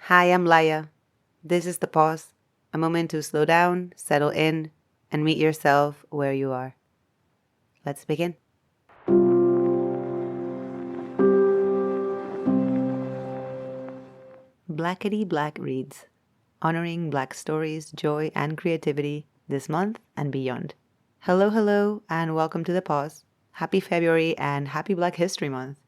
Hi, I'm Laya. This is The Pause, a moment to slow down, settle in, and meet yourself where you are. Let's begin. Blackity Black reads, honoring Black stories, joy, and creativity this month and beyond. Hello, and welcome to The Pause. Happy February and happy Black History Month.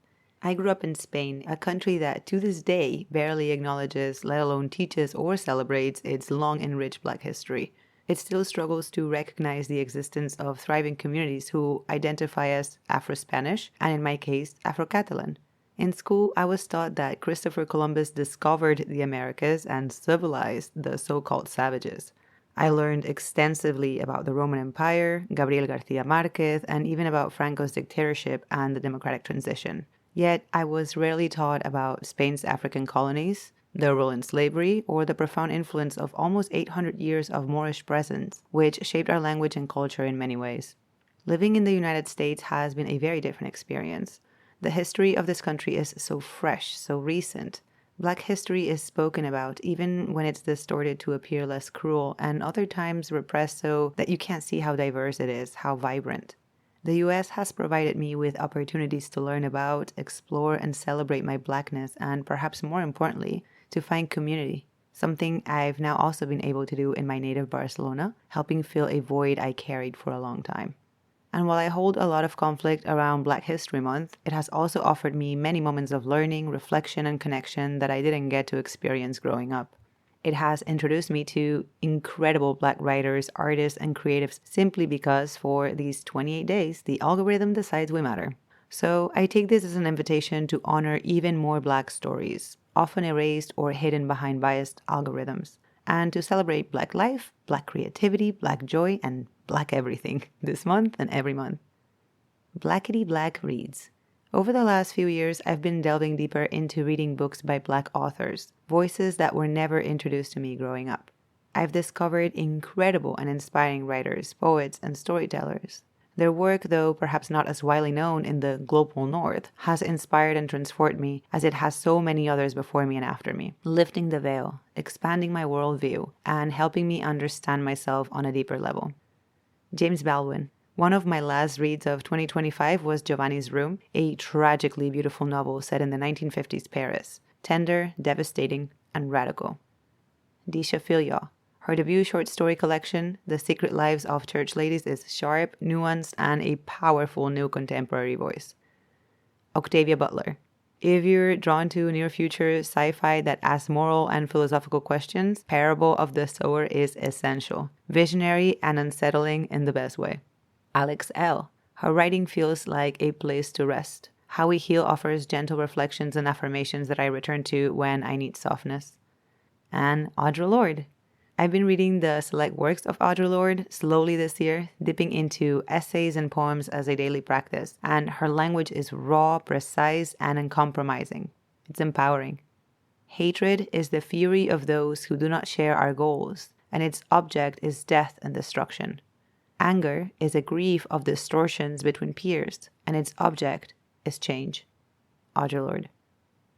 I grew up in Spain, a country that to this day barely acknowledges, let alone teaches or celebrates its long and rich Black history. It still struggles to recognize the existence of thriving communities who identify as Afrospanish, and in my case, AfroCatalan. In school, I was taught that Christopher Columbus discovered the Americas and civilized the so-called savages. I learned extensively about the Roman Empire, Gabriel García Márquez, and even about Franco's dictatorship and the democratic transition. Yet, I was rarely taught about Spain's African colonies, their role in slavery, or the profound influence of almost 800 years of Moorish presence, which shaped our language and culture in many ways. Living in the United States has been a very different experience. The history of this country is so fresh, so recent. Black history is spoken about, even when it's distorted to appear less cruel, and other times repressed so that you can't see how diverse it is, how vibrant. The US has provided me with opportunities to learn about, explore, and celebrate my Blackness, and perhaps more importantly, to find community, something I've now also been able to do in my native Barcelona, helping fill a void I carried for a long time. And while I hold a lot of conflict around Black History Month, it has also offered me many moments of learning, reflection, and connection that I didn't get to experience growing up. It has introduced me to incredible Black writers, artists, and creatives simply because for these 28 days, the algorithm decides we matter. So I take this as an invitation to honor even more Black stories, often erased or hidden behind biased algorithms, and to celebrate Black life, Black creativity, Black joy, and Black everything this month and every month. Blackity Black reads. Over the last few years, I've been delving deeper into reading books by Black authors, voices that were never introduced to me growing up. I've discovered incredible and inspiring writers, poets, and storytellers. Their work, though perhaps not as widely known in the global north, has inspired and transformed me as it has so many others before me and after me, lifting the veil, expanding my worldview, and helping me understand myself on a deeper level. James Baldwin. One of my last reads of 2025 was Giovanni's Room, a tragically beautiful novel set in the 1950s Paris, tender, devastating, and radical. Deesha Philyaw. Her debut short story collection, The Secret Lives of Church Ladies, is sharp, nuanced, and a powerful new contemporary voice. Octavia Butler. If you're drawn to near-future sci-fi that asks moral and philosophical questions, Parable of the Sower is essential, visionary and unsettling in the best way. Elle. Her writing feels like a place to rest. How We Heal offers gentle reflections and affirmations that I return to when I need softness. And Audre Lorde. I've been reading the select works of Audre Lorde slowly this year, dipping into essays and poems as a daily practice, and her language is raw, precise, and uncompromising. It's empowering. Hatred is the fury of those who do not share our goals, and its object is death and destruction. Anger is a grief of distortions between peers, and its object is change. Audre Lorde.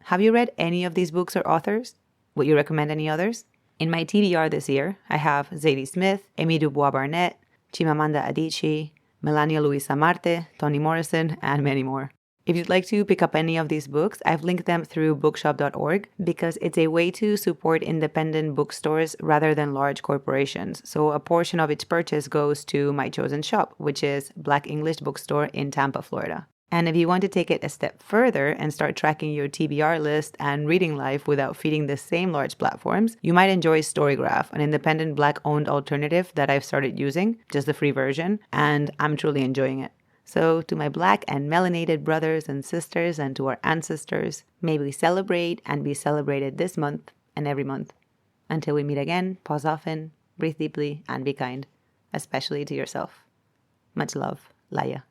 Have you read any of these books or authors? Would you recommend any others? In my TBR this year, I have Zadie Smith, Amy Dubois Barnett, Chimamanda Adichie, Melania Luisa Marte, Toni Morrison, and many more. If you'd like to pick up any of these books, I've linked them through bookshop.org because it's a way to support independent bookstores rather than large corporations. So a portion of its purchase goes to my chosen shop, which is Black English Bookstore in Tampa, Florida. And if you want to take it a step further and start tracking your TBR list and reading life without feeding the same large platforms, you might enjoy Storygraph, an independent Black-owned alternative that I've started using, just the free version, and I'm truly enjoying it. So to my Black and melanated brothers and sisters and to our ancestors, may we celebrate and be celebrated this month and every month. Until we meet again, pause often, breathe deeply, and be kind, especially to yourself. Much love, Laya.